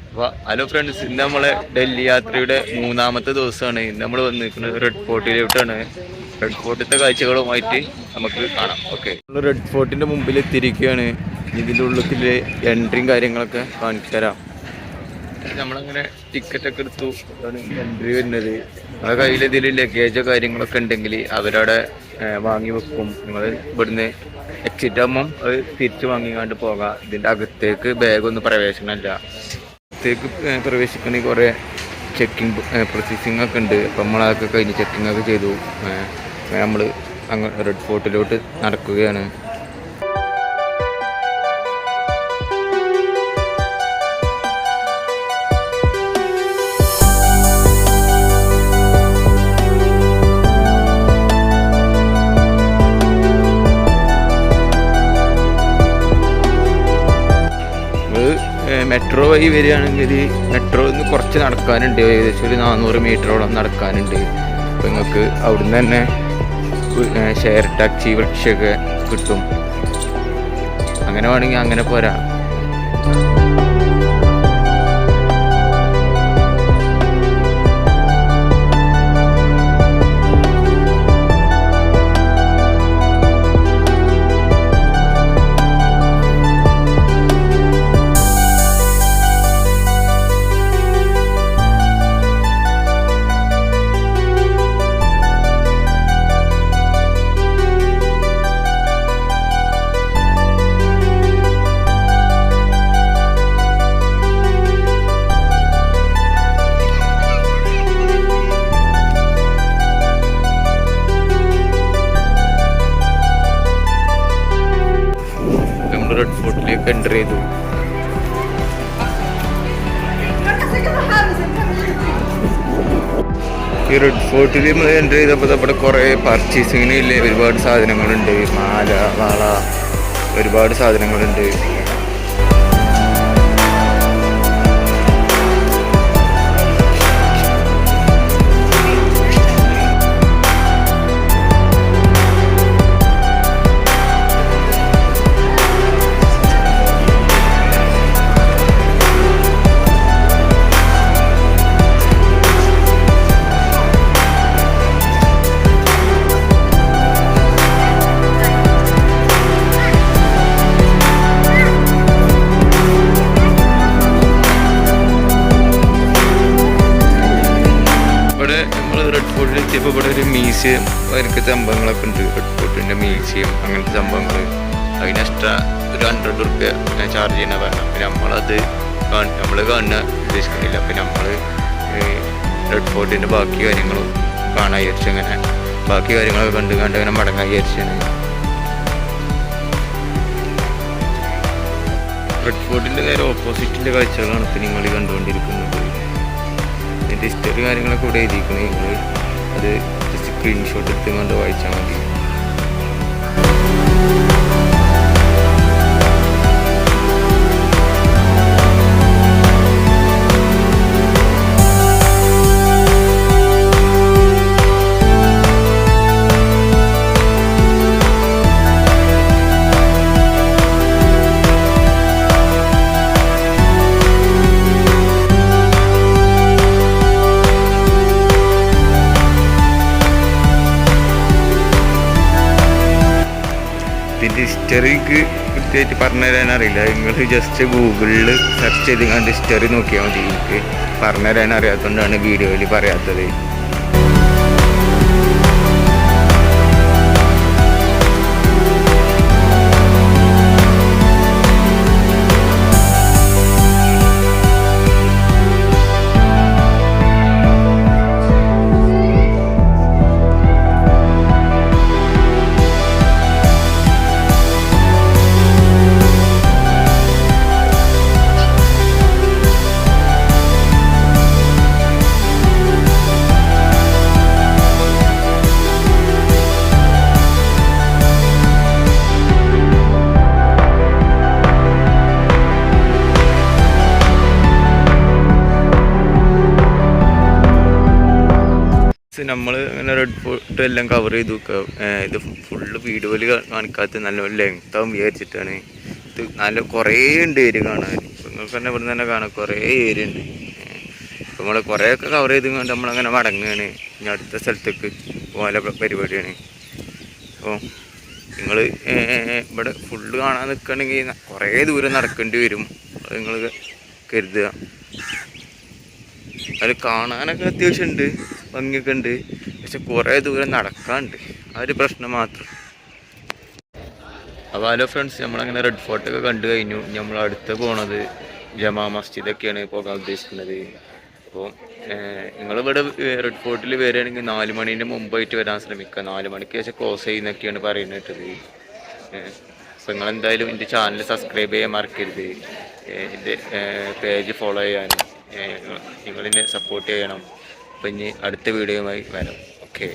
അപ്പോൾ hello friends, ഇന്ന് നമ്മളെ ഡൽഹി യാത്രയുടെ മൂന്നാമത്തെ ദിവസമാണ്. ഇന്ന് നമ്മൾ വന്നിരിക്കുന്നത് റെഡ് ഫോർട്ടിലോട്ടാണ്. റെഡ് ഫോർട്ടിലത്തെ കാഴ്ചകളുമായിട്ട് നമുക്ക് കാണാം. ഓക്കെ, നമ്മൾ റെഡ് ഫോർട്ടിൻ്റെ മുമ്പിൽ എത്തിയിരിക്കുകയാണ്. ഇതിൻ്റെ ഉള്ളിൽ എൻട്രിയും കാര്യങ്ങളൊക്കെ കാണിച്ചു തരാം. നമ്മളങ്ങനെ ടിക്കറ്റൊക്കെ എടുത്തു. അതാണ് എൻട്രി വരുന്നത്. നമ്മുടെ കയ്യിൽ ഇതിൽ ലഗേജോ കാര്യങ്ങളൊക്കെ ഉണ്ടെങ്കിൽ അവരവിടെ വാങ്ങി വെക്കും. നിങ്ങൾ ഇവിടുന്ന് എക്സിറ്റ് ആകുമ്പം അത് തിരിച്ച് വാങ്ങിക്കാണ്ട് പോകാം. ഇതിൻ്റെ അകത്തേക്ക് ബാഗൊന്നും പ്രവേശനമല്ല. അകത്തേക്ക് പ്രവേശിക്കണമെങ്കിൽ കുറേ ചെക്കിങ് പ്രോസസ്സിങ് ഒക്കെ ഉണ്ട്. അപ്പം നമ്മളതൊക്കെ കഴിഞ്ഞ് ചെക്കിങ് ഒക്കെ ചെയ്തു. നമ്മൾ അങ്ങ് റെഡ് ഫോർട്ടിലോട്ട് നടക്കുകയാണ്. മെട്രോ വഴി വരികയാണെങ്കിൽ മെട്രോയിൽ നിന്ന് കുറച്ച് നടക്കാനുണ്ട്. ഏകദേശം ഒരു 400 മീറ്ററോളം നടക്കാനുണ്ട്. അപ്പോൾ നിങ്ങൾക്ക് അവിടുന്ന് തന്നെ ഷെയർ ടാക്സി റിക്ഷയൊക്കെ കിട്ടും. അങ്ങനെ വേണമെങ്കിൽ അങ്ങനെ പോരാ. റെഡ് ഫോർട്ടിലേക്ക് എൻ്റർ ചെയ്തു. ഈ റെഡ് ഫോർട്ടിൽ എൻ്റർ ചെയ്തപ്പോൾ അവിടെ കുറേ പർച്ചേസിങ്ങിനില്ലേ ഒരുപാട് സാധനങ്ങളുണ്ട്. മാല, വള, ഒരുപാട് സാധനങ്ങളുണ്ട്. റെഡ് ഫോർട്ടിൽ എത്തിയപ്പോൾ ഇവിടെ ഒരു മ്യൂസിയം, അതിനൊക്കെ സംഭവങ്ങളൊക്കെ ഉണ്ട്. റെഡ് ഫോർട്ടിൻ്റെ മ്യൂസിയം, അങ്ങനത്തെ സംഭവങ്ങൾ. അതിന് എക്സ്ട്രാ ഒരു 100 റുപ്യ ചാർജ് ചെയ്യണ പറഞ്ഞു. അപ്പം നമ്മളത് നമ്മൾ കാണാൻ ഉദ്ദേശിക്കുന്നില്ല. അപ്പം നമ്മൾ റെഡ് ഫോർട്ടിൻ്റെ ബാക്കി കാര്യങ്ങളും കാണാൻ വിചാരിച്ചു. അങ്ങനെ ബാക്കി കാര്യങ്ങളൊക്കെ കണ്ട് അങ്ങനെ മടങ്ങാൻ വിചാരിച്ചാണ്. റെഡ് ഫോർട്ടിൻ്റെ നേരെ ഓപ്പോസിറ്റിൻ്റെ കാഴ്ചകളാണ് ഇപ്പം നിങ്ങൾ കണ്ടുകൊണ്ടിരിക്കുന്നത്. ഇതിൻ്റെ ഹിസ്റ്ററി കാര്യങ്ങളൊക്കെ ഇവിടെ എഴുതിയിരിക്കുന്നത്. നിങ്ങൾ അത് ജസ്റ്റ് സ്ക്രീൻഷോട്ട് എടുത്ത് കൊണ്ട് വായിച്ചാൽ മതി. ഇതിൻ്റെ ഹിസ്റ്ററിക്ക് കൃത്യമായിട്ട് പറഞ്ഞു തരാൻ അറിയില്ല. നിങ്ങൾ ജസ്റ്റ് ഗൂഗിളിൽ സെർച്ച് ചെയ്ത് കണ്ട് ഹിസ്റ്ററി നോക്കിയാൽ മതി. എനിക്ക് പറഞ്ഞു തരാൻ അറിയാത്തതുകൊണ്ടാണ് വീഡിയോയിൽ പറയാത്തത്. നമ്മൾ ഇങ്ങനെ റെഡ് ഫോർട്ട് എല്ലാം കവർ ചെയ്തു. ഇത് ഫുള്ള് വീഡിയോയിൽ കാണിക്കാത്ത നല്ല ലെങ്ത് ആവും വിചാരിച്ചിട്ടാണ്. ഇത് നല്ല കുറേ ഉണ്ട് ഏരിയ കാണാൻ. നിങ്ങൾക്ക് തന്നെ ഇവിടെ തന്നെ കാണാം കുറേ ഏരിയ ഉണ്ട്. അപ്പോൾ നമ്മൾ കുറേയൊക്കെ കവർ ചെയ്ത് കൊണ്ട് നമ്മളങ്ങനെ മടങ്ങുകയാണ്. ഇനി അടുത്ത സ്ഥലത്തേക്ക് പോകാനുള്ള പരിപാടിയാണ്. അപ്പോൾ നിങ്ങൾ ഇവിടെ ഫുള്ള് കാണാൻ നിൽക്കുകയാണെങ്കിൽ കുറേ ദൂരം നടക്കേണ്ടി വരും. അത് നിങ്ങൾ കരുതുക. അത് കാണാനൊക്കെ അത്യാവശ്യം ഉണ്ട്, ഭംഗിയൊക്കെ ഉണ്ട്. പക്ഷെ കുറേ ദൂരം നടക്കാനുണ്ട്, ആ ഒരു പ്രശ്നം മാത്രം. അപ്പോൾ ഹലോ ഫ്രണ്ട്സ്, നമ്മളങ്ങനെ റെഡ് ഫോർട്ടൊക്കെ കണ്ടു കഴിഞ്ഞു. നമ്മൾ അടുത്ത് പോണത് ജമാ മസ്ജിദൊക്കെയാണ് പോകാൻ ഉദ്ദേശിക്കുന്നത്. അപ്പോൾ നിങ്ങളിവിടെ റെഡ് ഫോർട്ടിൽ വരികയാണെങ്കിൽ 4 മണീൻ്റെ മുമ്പായിട്ട് വരാൻ ശ്രമിക്കുക. 4 മണിക്ക് ശേഷം ക്ലോസ് ചെയ്യുന്നൊക്കെയാണ് പറയുന്നത്. അപ്പോൾ നിങ്ങളെന്തായാലും എൻ്റെ ചാനൽ സബ്സ്ക്രൈബ് ചെയ്യാൻ മറക്കരുത്. എൻ്റെ പേജ് ഫോളോ ചെയ്യാൻ നിങ്ങളെന്നെ സപ്പോർട്ട് ചെയ്യണം. അപ്പം ഇനി അടുത്ത വീഡിയോയുമായി വരാം. ഓക്കെ.